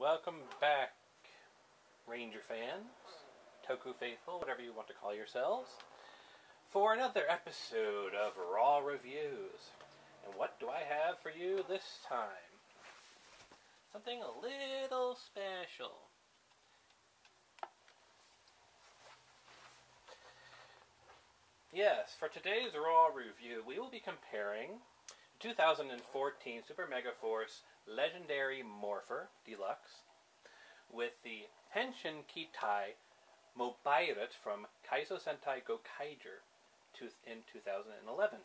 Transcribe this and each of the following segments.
Welcome back, Ranger fans, Toku faithful, whatever you want to call yourselves, for another episode of Raw Reviews. And what do I have for you this time? Something a little special. Yes, for today's Raw Review, we will be comparing 2014 Super Mega Force Legendary Morpher Deluxe with the Henshin Kitai Mobirates from Kaizo Sentai Gokaiger in 2011.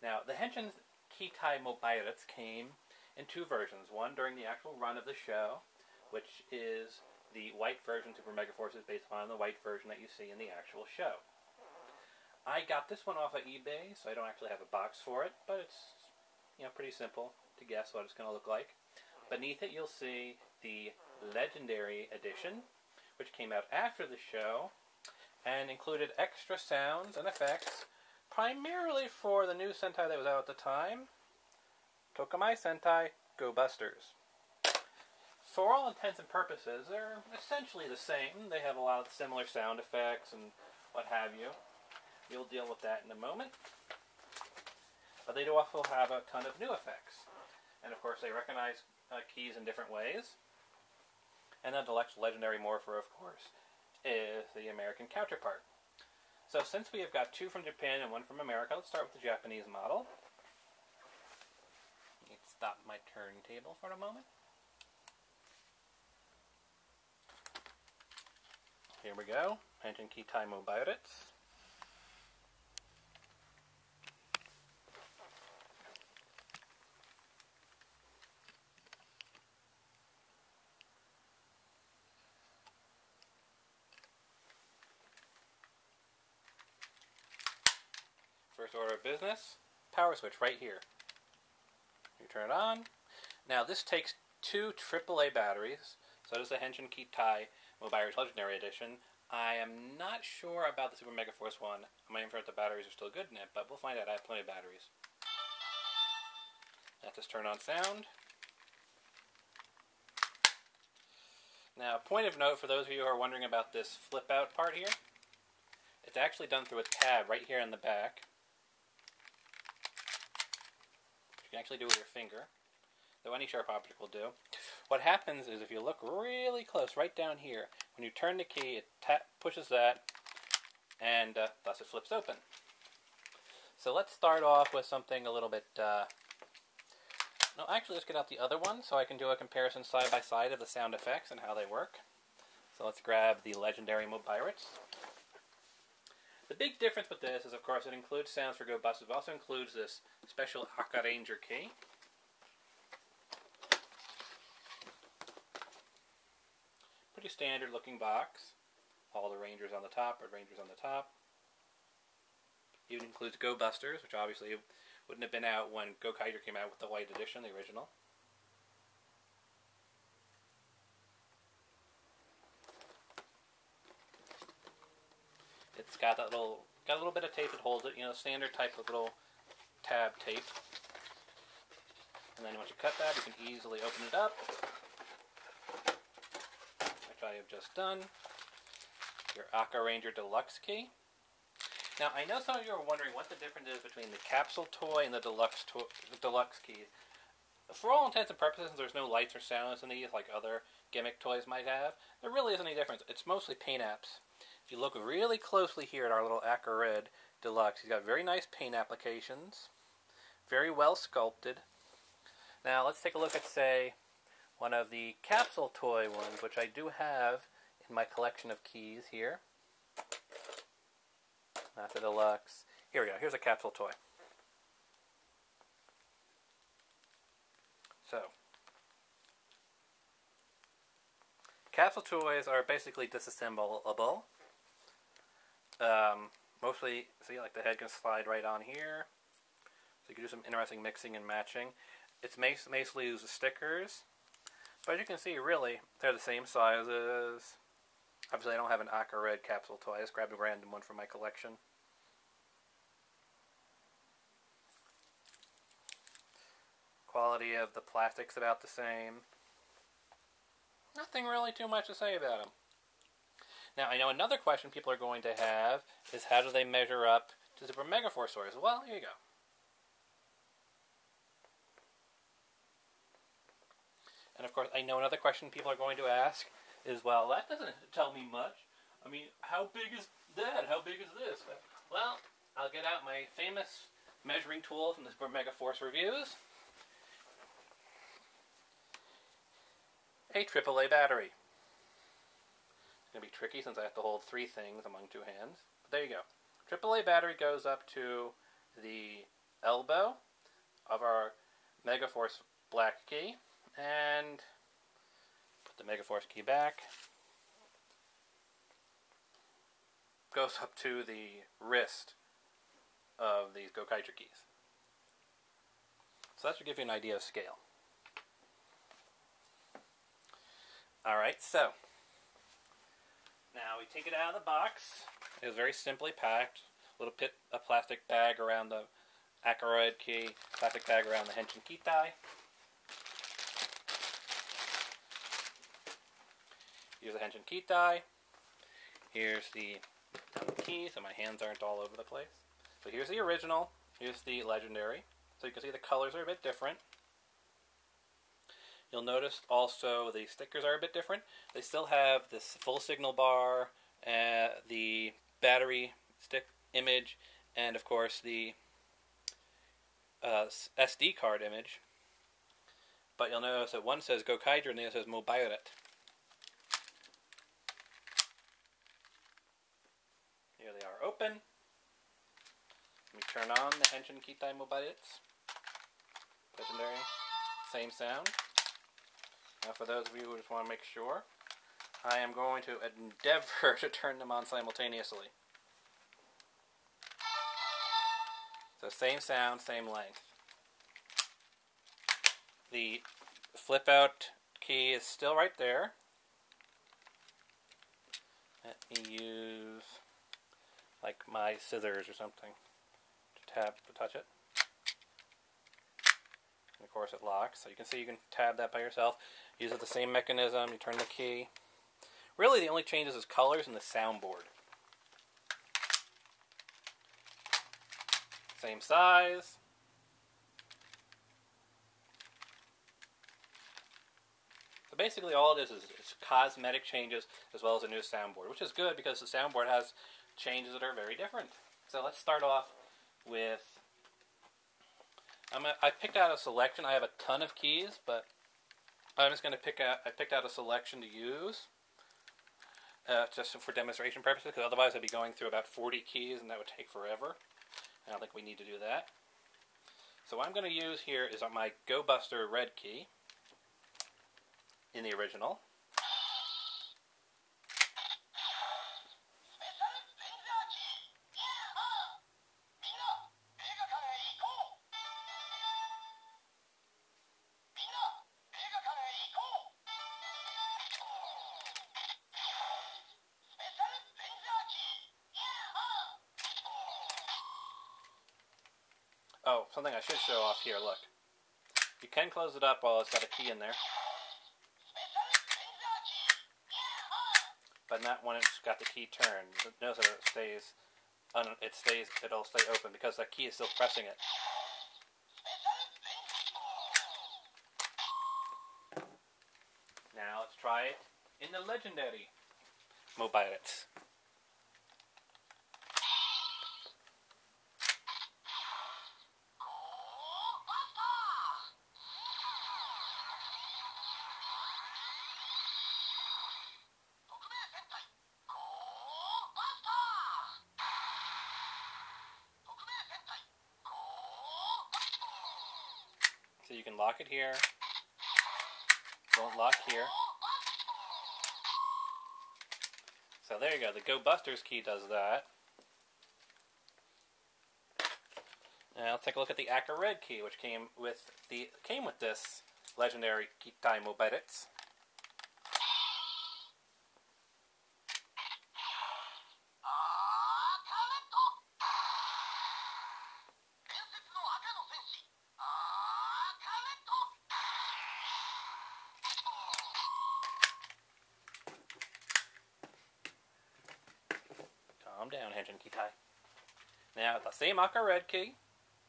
Now, the Henshin Kitai Mobirates came in two versions. One during the actual run of the show, which is the white version Super Mega Force is based on the white version that you see in the actual show. I got this one off of eBay, so I don't actually have a box for it, but it's pretty simple to guess what it's going to look like. Beneath it, you'll see the Legendary Edition, which came out after the show and included extra sounds and effects, primarily for the new Sentai that was out at the time, Tokamai Sentai Go Busters. For all intents and purposes, they're essentially the same. They have a lot of similar sound effects and what have you. We'll deal with that in a moment. But they do also have a ton of new effects. And of course they recognize keys in different ways. And the Deluxe Legendary Morpher, of course, is the American counterpart. So since we have got two from Japan and one from America, let's start with the Japanese model. Let me stop my turntable for a moment. Here we go. Henshin Kitai Mobirates. First order of business, power switch right here. You turn it on. Now this takes two AAA batteries, so does the Henshin Kitai Mobirates Legendary Edition. I am not sure about the Super Mega Force one. I'm waiting for if the batteries are still good in it, but we'll find out. I have plenty of batteries. Let us turn on sound. Now, a point of note for those of you who are wondering about this flip out part here, it's actually done through a tab right here in the back. You can actually do it with your finger, though any sharp object will do. What happens is if you look really close, right down here, when you turn the key, it pushes that, and thus it flips open. So let's start off with something a little bit... No, actually, let's get out the other one so I can do a comparison side by side of the sound effects and how they work. So let's grab the Legendary Mobirates. The big difference with this is, of course, it includes sounds for Go Busters. It also includes this special Aka Ranger key. Pretty standard looking box. All the Rangers on the top, Red Rangers on the top. Even includes Go Busters, which obviously wouldn't have been out when Gokaiger came out with the white edition, the original. It's got that got a little bit of tape that holds it, standard type of little tab tape. And then once you cut that, you can easily open it up, which I have just done. Your Aka Ranger Deluxe key. Now, I know some of you are wondering what the difference is between the capsule toy and the deluxe key. For all intents and purposes, there's no lights or sounds in these like other gimmick toys might have. There really isn't any difference. It's mostly paint apps. If you look really closely here at our little Aka Red Deluxe, he's got very nice paint applications. Very well sculpted. Now, let's take a look at, say, one of the capsule toy ones, which I do have in my collection of keys here. Not the Deluxe. Here we go. Here's a capsule toy. So, capsule toys are basically disassemblable. Mostly, see, like the head can slide right on here. So you can do some interesting mixing and matching. It's mostly used as stickers. But as you can see, really, they're the same sizes. Obviously, I don't have an Aka Red capsule toy. I just grabbed a random one from my collection. Quality of the plastic's about the same. nothing really too much to say about them. Now, I know another question people are going to have is how do they measure up to Super Mega Force Swords? Well, here you go. And of course, I know another question people are going to ask is, well, that doesn't tell me much. I mean, how big is that? How big is this? Well, I'll get out my famous measuring tool from the Super Mega Force reviews. A AAA battery. It's going to be tricky since I have to hold three things among two hands. But there you go. AAA battery goes up to the elbow of our Mega Force black key. And put the Mega Force key back. Goes up to the wrist of these Gokaiger keys. So that should give you an idea of scale. Alright, so now we take it out of the box. It was very simply packed. A little bit of plastic bag around the Akaroid key, plastic bag around the Henshin Kitai. Here's the Henshin Kitai. Here's the key, so my hands aren't all over the place. So here's the original. Here's the legendary. So you can see the colors are a bit different. You'll notice also the stickers are a bit different. They still have this full signal bar, the battery stick image, and of course the SD card image. But you'll notice that one says Gokaiger and the other says Mobirates. Here they are open. Let me turn on the Henshin Kitai Mobirates. Legendary. Same sound. Now for those of you who just want to make sure, I am going to endeavor to turn them on simultaneously. So same sound, same length. The flip out key is still right there. Let me use like my scissors or something to touch it. And of course it locks, so you can see you can tab that by yourself. Use the same mechanism, you turn the key. Really the only changes is colors and the soundboard. Same size. So basically all it is cosmetic changes as well as a new soundboard, which is good because the soundboard has changes that are very different. So let's start off with, I picked out a selection. I have a ton of keys, but I'm just going to I picked out a selection to use just for demonstration purposes, because otherwise I'd be going through about 40 keys and that would take forever. I don't think we need to do that. So what I'm going to use here is my Go Buster red key in the original. Oh, something I should show off here, look. You can close it up while it's got a key in there. But not when it's got the key turned. Notice that it'll stay open because that key is still pressing it. Now let's try it in the legendary Mobirates. So you can lock it here. Don't lock here. So there you go. The Go Busters key does that. Now let's take a look at the Aka Red key, which came with this legendary Kiteai Mobirates. Calm down, Henshin Kitai. Now, the same Aka red key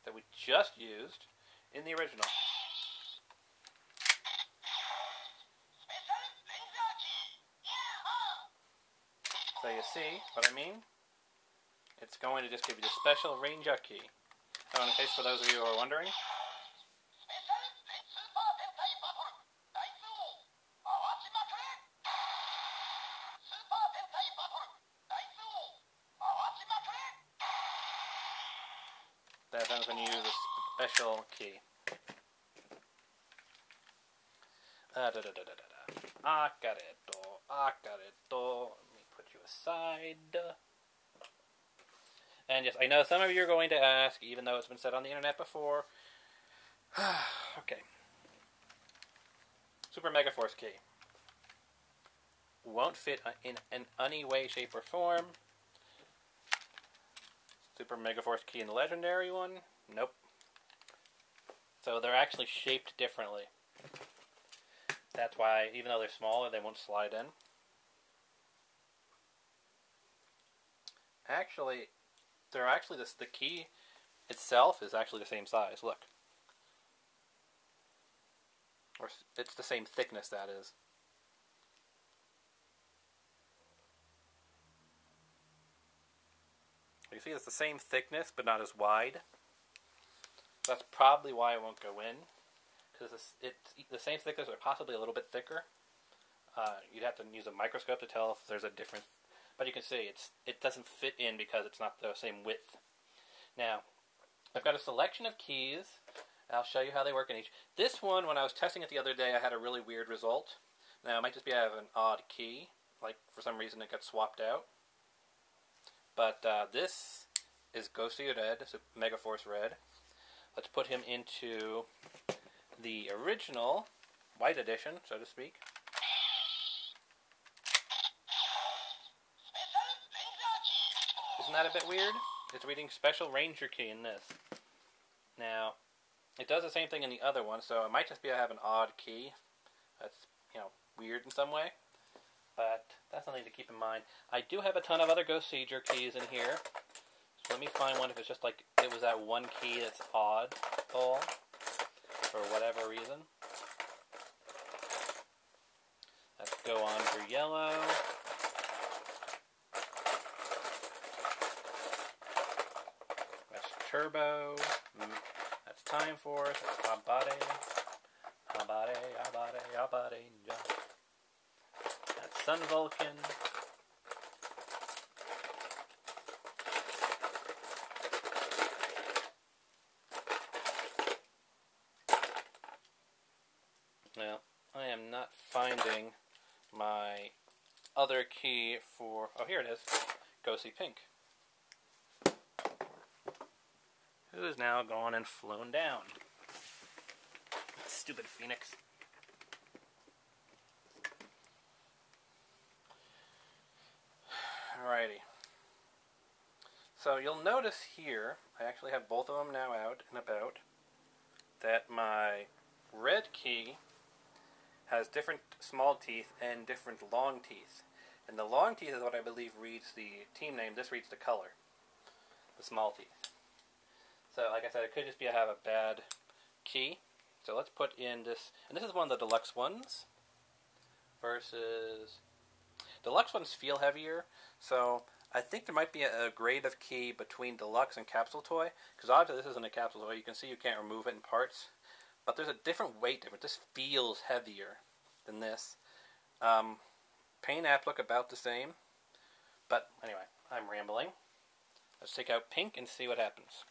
that we just used in the original. So you see what I mean? It's going to just give you the special Ranger key. So in case for those of you who are wondering, that's when you use a special key. Akareto. Let me put you aside. And yes, I know some of you are going to ask, even though it's been said on the internet before. Okay. Super Mega Force key. Won't fit in any way, shape, or form. Super Mega Force key in the legendary one? Nope. So they're actually shaped differently. That's why, even though they're smaller, they won't slide in. Actually, the key itself is actually the same size. Look. Or it's the same thickness, that is. You see it's the same thickness, but not as wide. That's probably why it won't go in. Because it's the same thickness, or possibly a little bit thicker. You'd have to use a microscope to tell if there's a difference. But you can see it doesn't fit in because it's not the same width. Now, I've got a selection of keys. I'll show you how they work in each. This one, when I was testing it the other day, I had a really weird result. Now, it might just be I have an odd key. Like, for some reason, it got swapped out. But this is Ghosty Red, so Mega Force Red. Let's put him into the original white edition, so to speak. Isn't that a bit weird? It's reading Special Ranger Key in this. Now, it does the same thing in the other one, so it might just be I have an odd key. That's, weird in some way. But that's something to keep in mind. I do have a ton of other Ghost Seeger keys in here. So let me find one if it's just like it was that one key that's odd for whatever reason. Let's go on for yellow. That's Turbo. That's Time Force. That's Abade. Abade. That's Sun Vulcan. Now, I am not finding my other key for... Oh, here it is. Ghosty Pink. Who is now gone and flown down. Stupid Phoenix. Alrighty. So you'll notice here, I actually have both of them now out and about, that my red key has different small teeth and different long teeth. And the long teeth is what I believe reads the team name. This reads the color. The small teeth. So like I said, it could just be I have a bad key. So let's put in this, and this is one of the deluxe ones versus... Deluxe ones feel heavier, so I think there might be a grade of key between deluxe and capsule toy, because obviously this isn't a capsule toy. You can see you can't remove it in parts, but there's a different weight difference. This feels heavier than this. Paint apps look about the same, but anyway, I'm rambling. Let's take out pink and see what happens.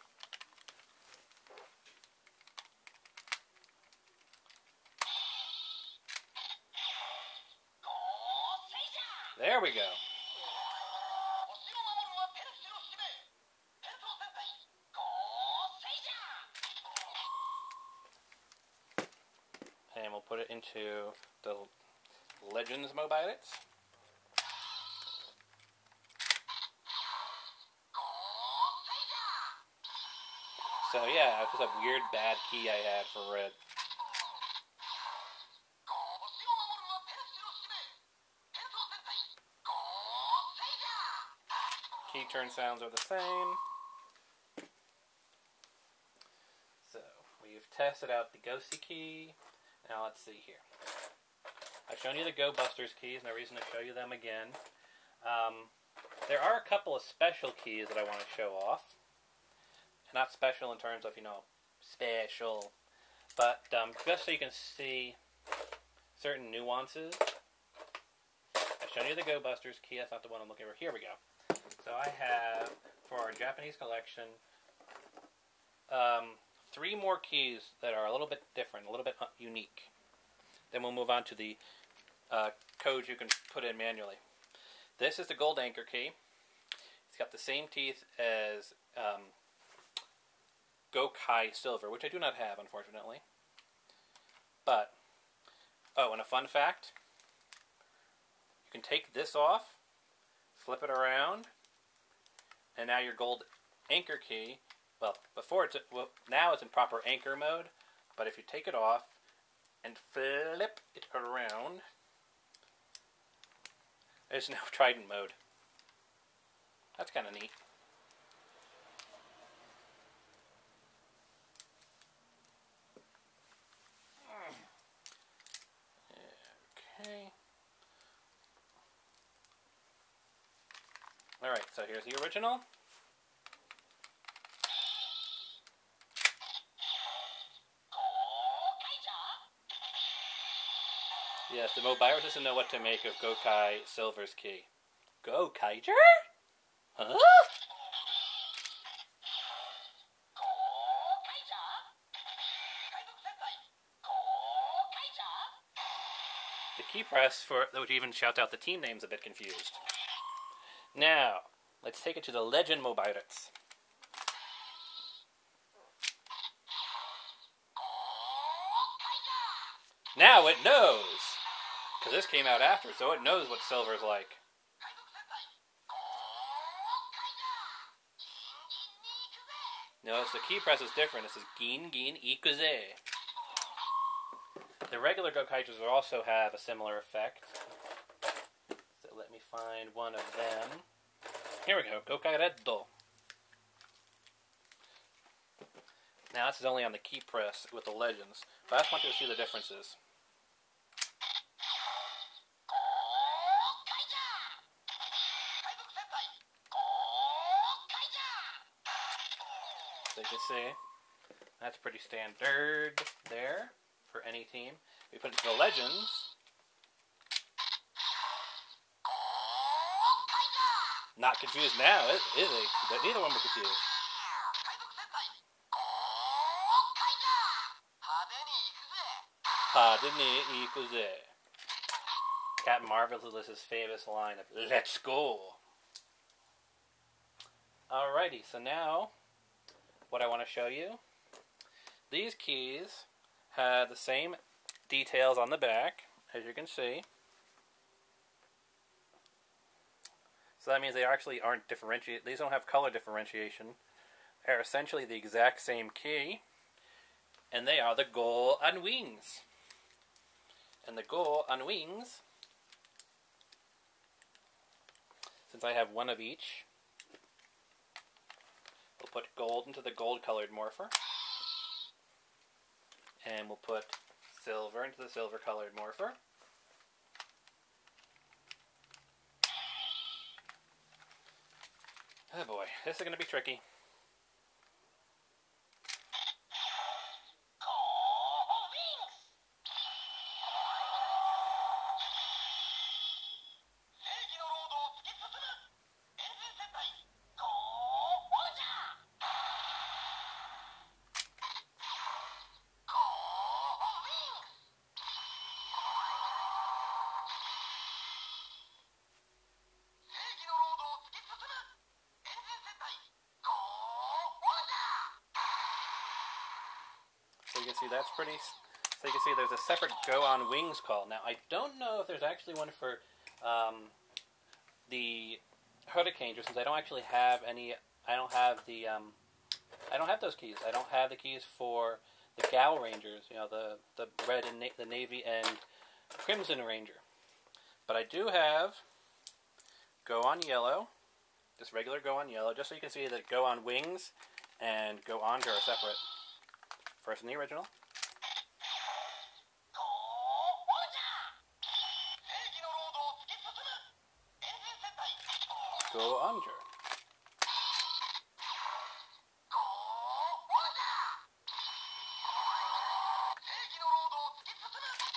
There we go. And we'll put it into the Legends Mobirates. So yeah, it's just a weird bad key I had for red. Key turn sounds are the same. So, we've tested out the Ghosty key. Now let's see here. I've shown you the Go Busters keys, no reason to show you them again. There are a couple of special keys that I want to show off. Not special in terms of, special. But just so you can see certain nuances. I've shown you the Go Busters key. That's not the one I'm looking for. Here we go. So I have, for our Japanese collection, 3 more keys that are a little bit different, a little bit unique. Then we'll move on to the codes you can put in manually. This is the gold anchor key. It's got the same teeth as Gokai Silver, which I do not have, unfortunately. But, oh, and a fun fact, you can take this off, flip it around, and now your gold anchor key, now it's in proper anchor mode, but if you take it off and flip it around, it's now Trident mode. That's kind of neat. Okay. Alright, so here's the original. Yes, the Mobirates doesn't know what to make of Gokai Silver's key. Gokaiger? Huh? The key press would even shout out the team names a bit confused. Now, let's take it to the Legend Mobirates. Now it knows! Because this came out after, so it knows what Silver's like. Notice the key press is different. It says Gin Gin Ikuze. The regular Gokaijers also have a similar effect. So let me find one of them. Here we go, Gokai Reddo. Now this is only on the key press with the legends, but I just want you to see the differences. So you can see, that's pretty standard there for any team. We put it to the legends. Not confused now, is he? Neither one were confused. Hadeni ikuze. Captain Marvelous' famous line of "Let's go." Alrighty, so now what I want to show you. These keys have the same details on the back, as you can see. So that means they actually aren't differentiated. These don't have color differentiation. They're essentially the exact same key. And they are the Go on Wings. And the Go on Wings, since I have one of each, we'll put gold into the gold-colored morpher. And we'll put silver into the silver-colored morpher. Oh boy, this is going to be tricky. So you can see that's pretty. So you can see there's a separate Go on Wings call. Now I don't know if there's actually one for the Hurricane, since I don't actually have any. I don't have the. I don't have those keys. I don't have the keys for the Gal Rangers. You know, the red and the navy and Crimson Ranger. But I do have Go on Yellow just regular Go on yellow, just so you can see that Go on wings and Go onjar are separate. First in the original. Go onjar.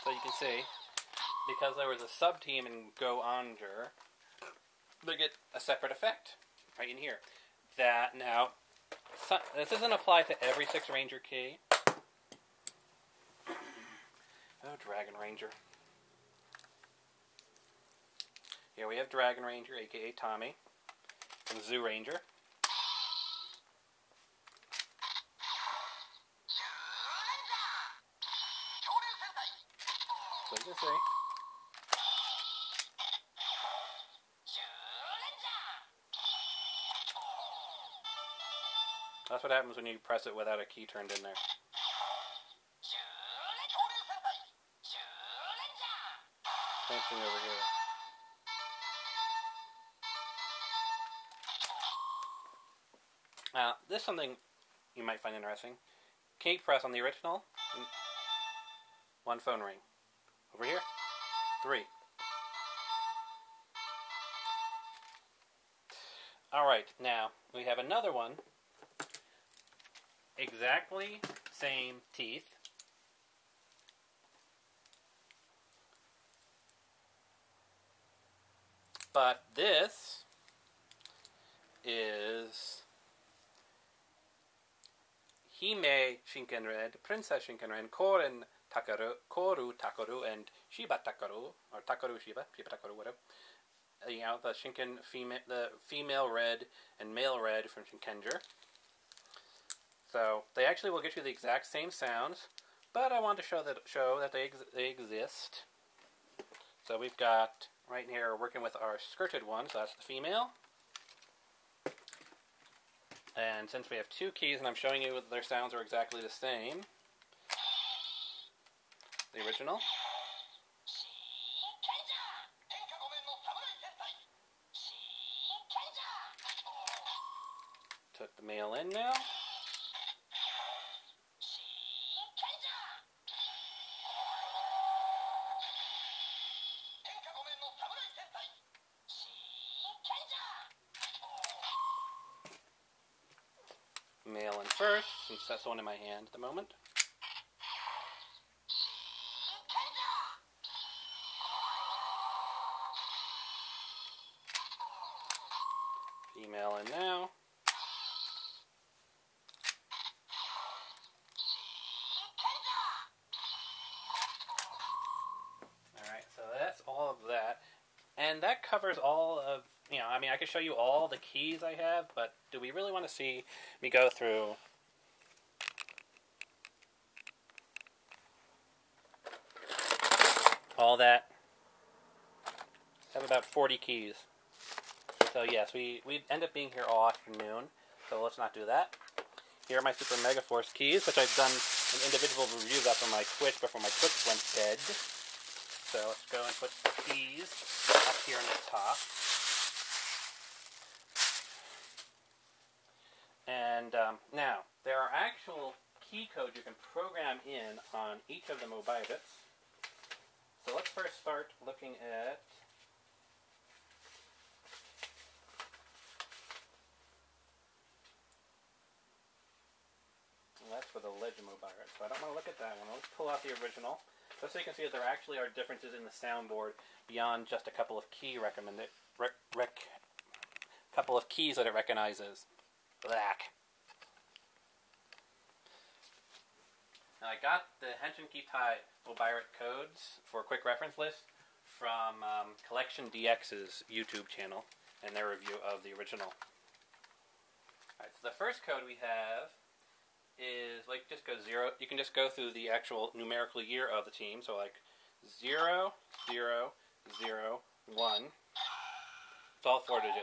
So you can see, because there was a sub-team in Go onjar, they get a separate effect right in here. That now, this doesn't apply to every 6 Ranger key. Oh, Dragon Ranger. Here we have Dragon Ranger, aka Tommy, and Zoo Ranger. So you can see. That's what happens when you press it without a key turned in there. Same thing over here. Now, this is something you might find interesting. Key press on the original, 1 phone ring. Over here, 3. Alright, now, we have another one. Exactly same teeth. But this is Hime Shinkenren, Princess Shinkenren, Koru Takaru, and Shiba Takaru, or Takaru Shiba Takaru, whatever. You know, the female red and male red from Shinkenger. So they actually will get you the exact same sounds, but I want to show that they exist. So we've got right here working with our skirted one, so that's the female. And since we have 2 keys, and I'm showing you that their sounds are exactly the same, the original. Took the male in now. Male in first, since that's the one in my hand at the moment. Female in now. Alright, so that's all of that. And that covers all of, you know, I mean, I could show you all the keys I have, but do we really want to see me go through all that? I have about 40 keys. So yes, we end up being here all afternoon, so let's not do that. Here are my Super Mega Force keys, which I've done an individual review of on my Twitch before my Twitch went dead. So let's go and put the keys up here on the top. And now, there are actual key codes you can program in on each of the Mobirates. So let's first start looking at that's for the Legend Mobirate, so I don't want to look at that one. Let's pull out the original, just so you can see that there actually are differences in the soundboard beyond just a couple of keys that it recognizes. Black. Now I got the Henshin Kitai Mobirate codes for a quick reference list from Collection DX's YouTube channel and their review of the original. Alright, so the first code we have is like just go 0. You can just go through the actual numerical year of the team. So like 0, 0, 0, 1. It's all 4 digits.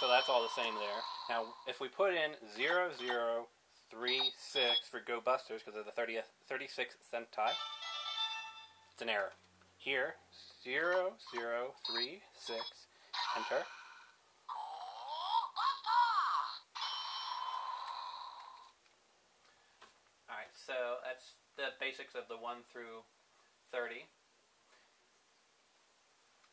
So that's all the same there. Now if we put in 0, 0, 3, 6 for Go Busters because of the 36th Sentai. It's an error. Here, 0, 0, 3, 6, enter. Alright, so that's the basics of the 1 through 30.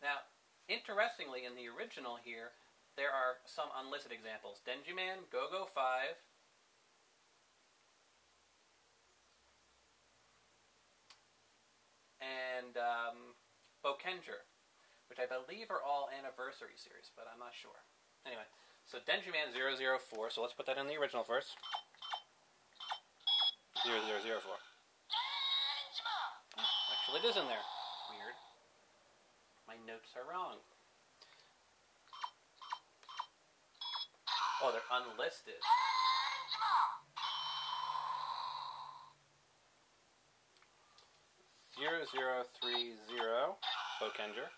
Now, interestingly, in the original here, there are some unlisted examples. Denjiman, Go-Go 5, and Bokenger, which I believe are all anniversary series, but I'm not sure. Anyway, so Denjiman 004, so let's put that in the original first. 0004. Oh, actually, it is in there. Weird. My notes are wrong. Oh, they're unlisted. 0030, Bokenger.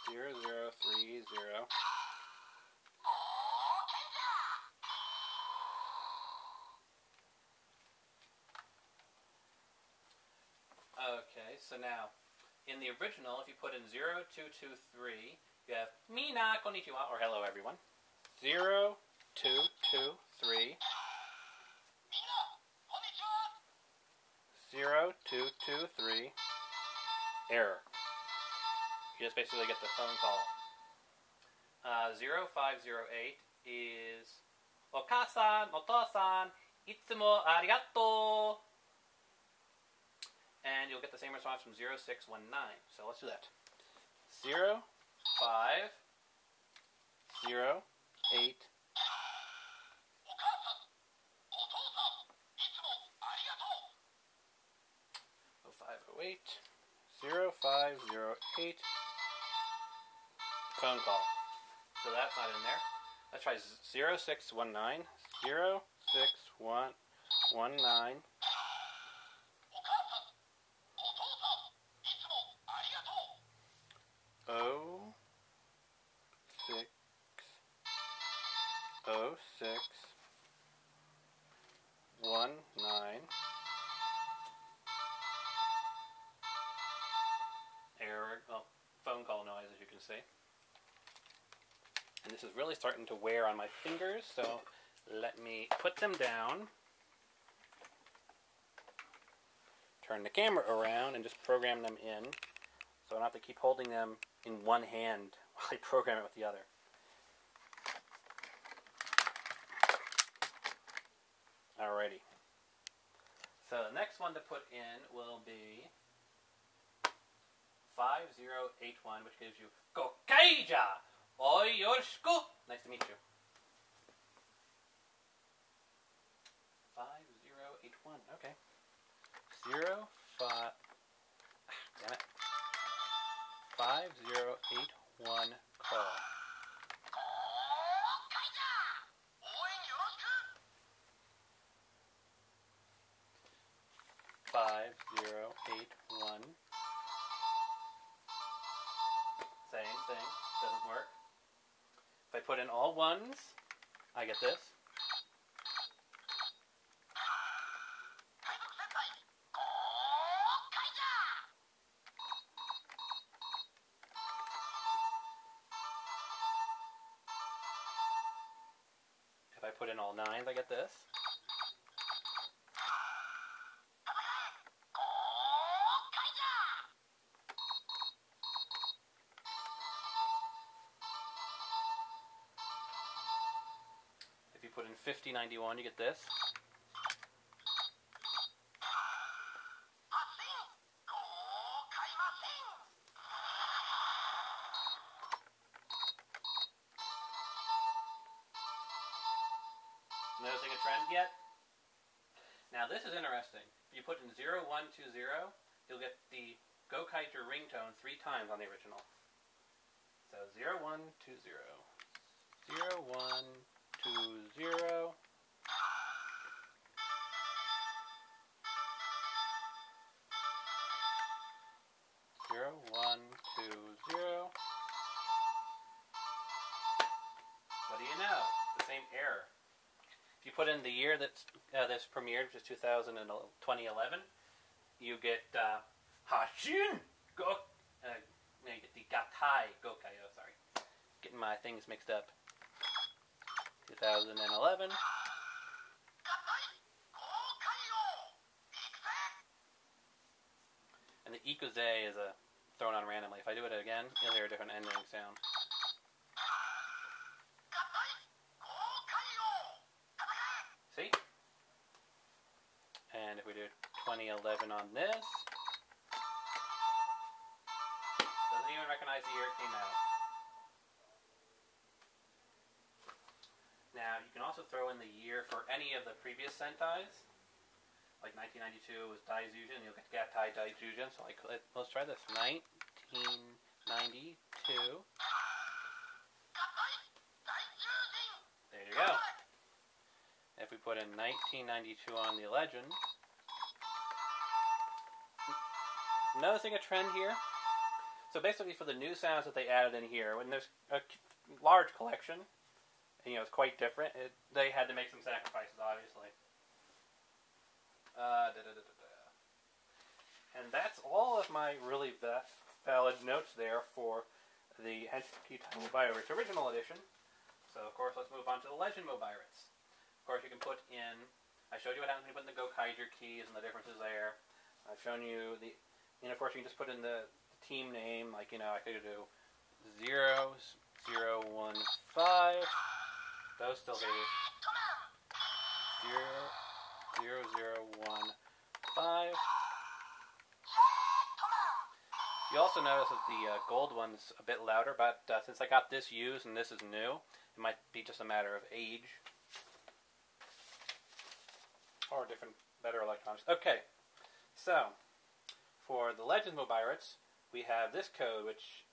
0030. Okay, so now, in the original, if you put in 0223, you have Mina, konnichiwa, or hello everyone. 0223. 0223. Error. You just basically get the phone call. 0508 is Oka-san, Oto-san, itsumo arigato. And you'll get the same response from 0619. So let's do that. 0508. 0508. 0508. Phone call. So that's not in there. Let's try 0619. 0619. 0619. Error. Oh, phone call noise, as you can see. And this is really starting to wear on my fingers, so let me put them down. Turn the camera around and just program them in, so I don't have to keep holding them in one hand while I program it with the other. Alrighty. So the next one to put in will be 5081, which gives you Gokaija! Oi yoroshiku! Nice to meet you. 5081, okay. damn it. 5081 call. 5081. Same thing, doesn't work. If I put in all ones, I get this. If I put in all nines, I get this. If you put in 5091, you get this. Noticing a trend yet? Now this is interesting. If you put in 0120, you'll get the Gokaiger ringtone 3 times on the original. So 0120. 0120. 0120. If you put in the year that this premiered, which is 2011, you get Henshin Go. You get the Kiteai Gokayo. Sorry, getting my things mixed up. 2011. And the Ikuze is thrown on randomly. If I do it again, you'll hear a different ending sound. See? And if we do 2011 on this, doesn't even recognize the year it came out. Now, you can also throw in the year for any of the previous Sentais. Like 1992 was Daijujin, you'll get Kiteai Daijujin. So let's try this. 1992. There you go. If we put in 1992 on the legend, noticing a trend here. So basically, for the new sounds that they added in here, when there's a large collection, and, it's quite different. They had to make some sacrifices, obviously. And that's all of my really valid notes there for the Henshin Kitai Mobirates original edition. So, of course, let's move on to the Legend Mobirates. Of course, you can put in... I showed you what happens when you put in the Gokaiger keys and the differences there. I've shown you the... And, of course, you can just put in the team name. Like, I could do 0, 0, 1, 5... Those still do 0, 0, 0, 1, 5. You also notice that the gold one's a bit louder, but since I got this used and this is new, it might be just a matter of age. Or different, better electronics. Okay, so for the Legends Mobirates, we have this code, which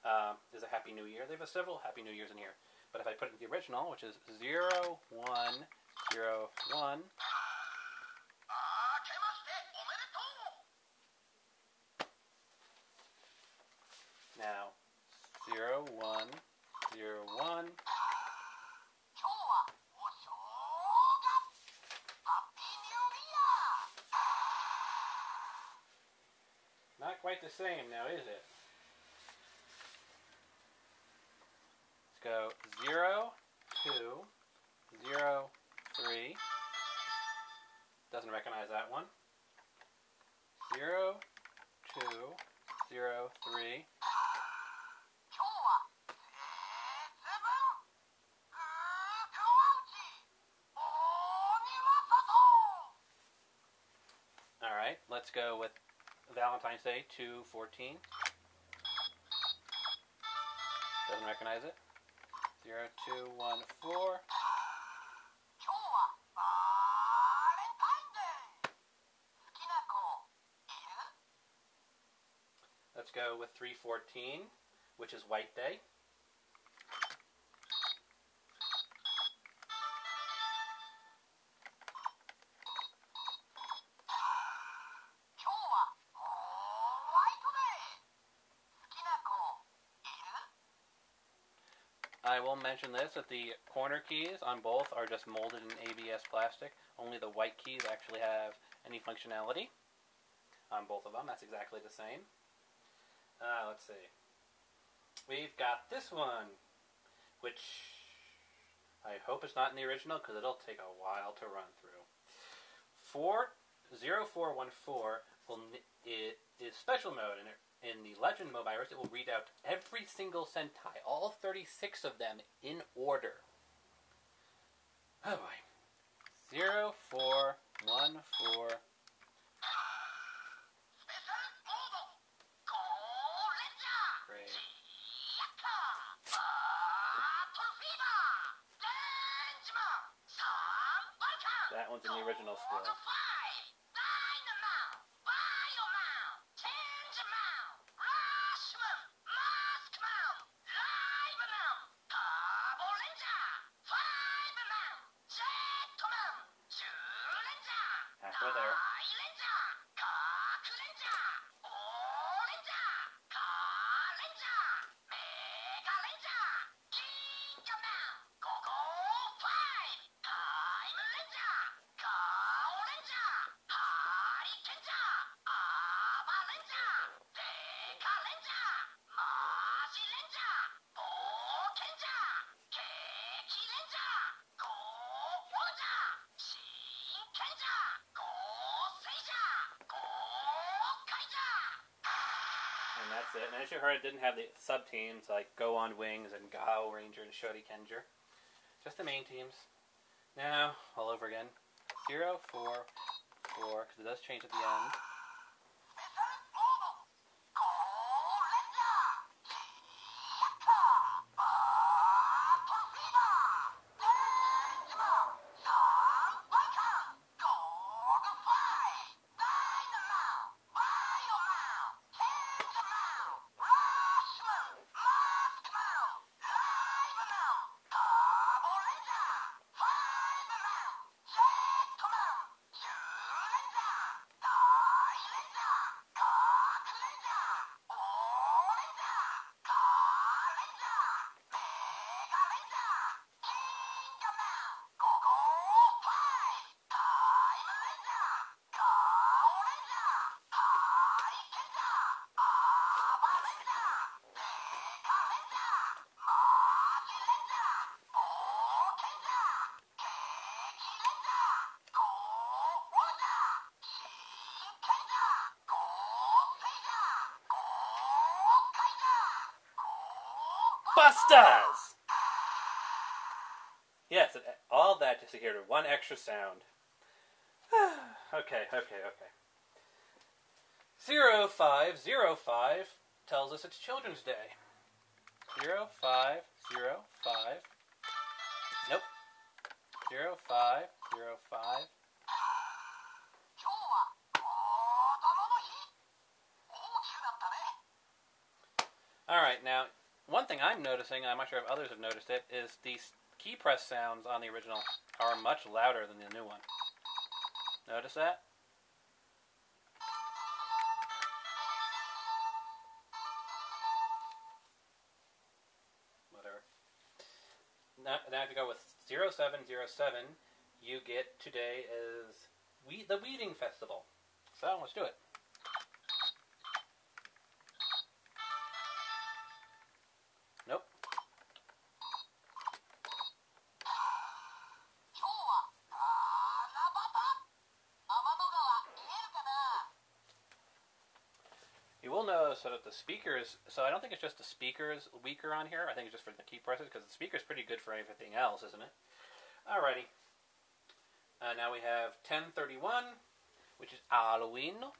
is a Happy New Year. They have several Happy New Years in here. But if I put in the original, which is 0, 1, 0, 1, now 0, 1, 0, 1, not quite the same now, is it? Go 0, 2, 0, 3. Doesn't recognize that one. 0, 2, 0, 3. Alright, let's go with Valentine's Day 2/14. Doesn't recognize it. 0, 2, 1, 4. Let's go with 3/14, which is White Day. I will mention this, that the corner keys on both are just molded in ABS plastic. Only the white keys actually have any functionality on both of them. That's exactly the same. Let's see. We've got this one, which I hope it's not in the original because it'll take a while to run through. 0414 it is special mode, and in the Legend Mobirates, it will read out every single Sentai, all 36 of them in order. Oh boy. 0414. Great. That one's in the original still. Halfway there. that's it. And as you heard, it didn't have the sub-teams like Go on Wings and Gao Ranger and Shori Kenjer. Just the main teams. Now, all over again. 0, 4, 4, because it does change at the end. Bustas! Yes, all that just to hear one extra sound. Okay. 0505 tells us it's Children's Day. 0505. Nope. 0505. Alright, now, one thing I'm noticing, I'm not sure if others have noticed it, is these key press sounds on the original are much louder than the new one. Notice that? Whatever. Now if you go with 0707, you get today is the Weaving Festival. So let's do it. Nope. You will notice that the speakers, so I don't think it's just the speakers weaker on here, I think it's just for the key presses, because the speaker's pretty good for everything else, isn't it? Alrighty. Now we have 1031, which is Halloween. Nope.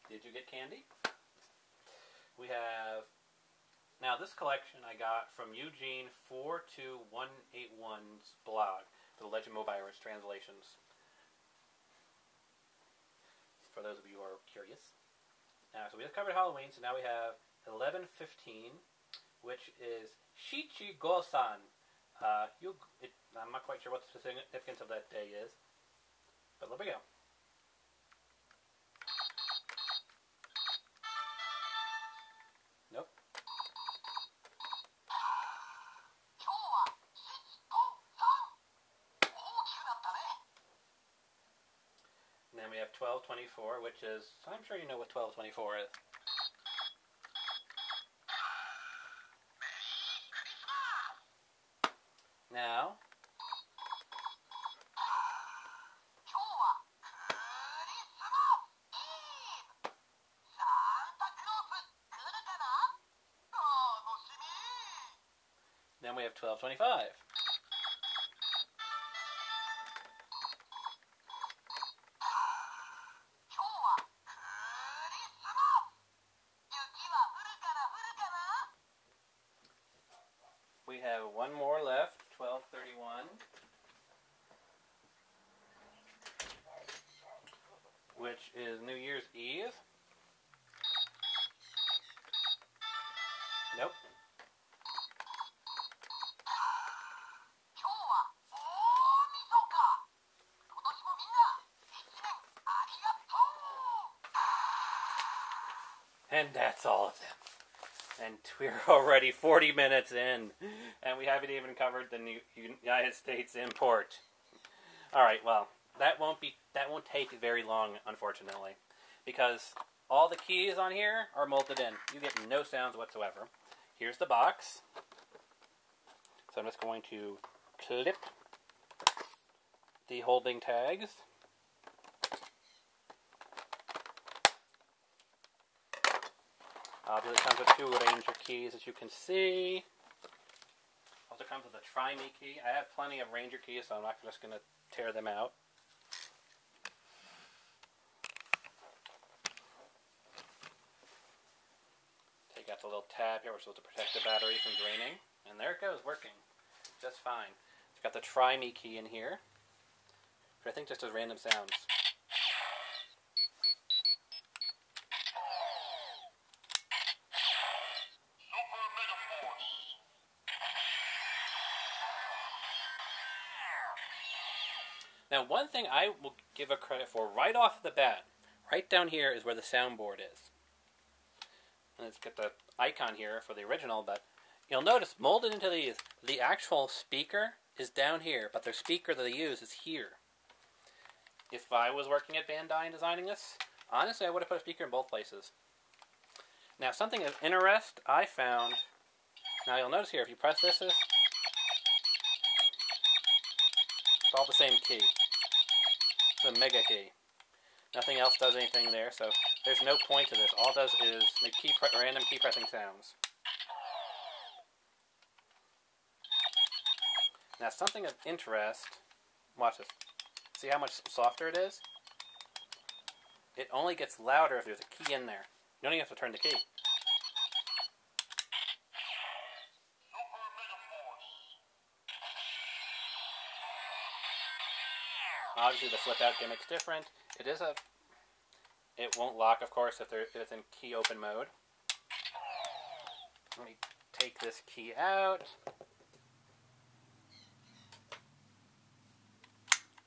Did you get candy? We have, now this collection I got from Eugene 42181's blog for the Legend Mobirates translations. For those of you who are curious. So we just covered Halloween, so now we have 1115, which is Shichi-Go-san. I'm not quite sure what the significance of that day is, but there we go. Nope. And then we have 1224, which is, I'm sure you know what 1224 is. Now, then we have 1225. We have one more left, 1231, which is New Year's Eve. Nope. And that's all of them. And we're already 40 minutes in, and we haven't even covered the new United States import. All right, well, that won't take very long, unfortunately, because all the keys on here are molded in. You get no sounds whatsoever. Here's the box. So I'm just going to clip the holding tags. It comes with 2 Ranger keys, as you can see. Also comes with a Try Me key. I have plenty of Ranger keys, so I'm not just going to tear them out. Take out the little tab here, which is supposed to protect the battery from draining. And there it goes, working just fine. It's got the Try Me key in here, which I think just does random sounds. Now, one thing I will give a credit for right off the bat, right down here is where the soundboard is. And it's got the icon here for the original, but you'll notice molded into these, the actual speaker is down here, but their speaker that they use is here. If I was working at Bandai and designing this, honestly, I would have put a speaker in both places. Now, something of interest I found, now you'll notice here, if you press this, it's all the same key. It's a Mega key. Nothing else does anything there, so there's no point to this. All it does is make random key pressing sounds. Now, something of interest, watch this. See how much softer it is? It only gets louder if there's a key in there. You don't even have to turn the key. Obviously, the flip-out gimmick's different. It won't lock, of course, if it's in key open mode. Let me take this key out.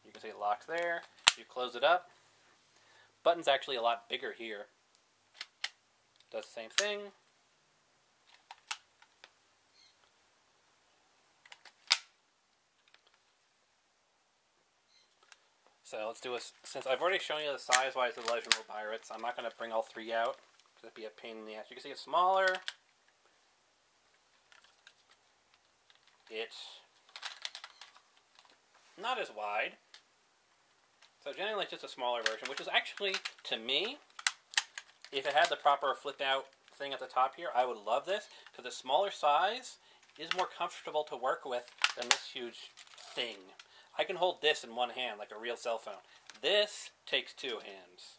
You can see it locks there. You close it up. Button's actually a lot bigger here. Does the same thing. So let's do since I've already shown you the size-wise of the Legend Mobirates, I'm not going to bring all 3 out, because it'd be a pain in the ass. You can see it's smaller. It's not as wide. So generally it's just a smaller version, which is actually, to me, if it had the proper flip-out thing at the top here, I would love this, because the smaller size is more comfortable to work with than this huge thing. I can hold this in one hand like a real cell phone. This takes 2 hands.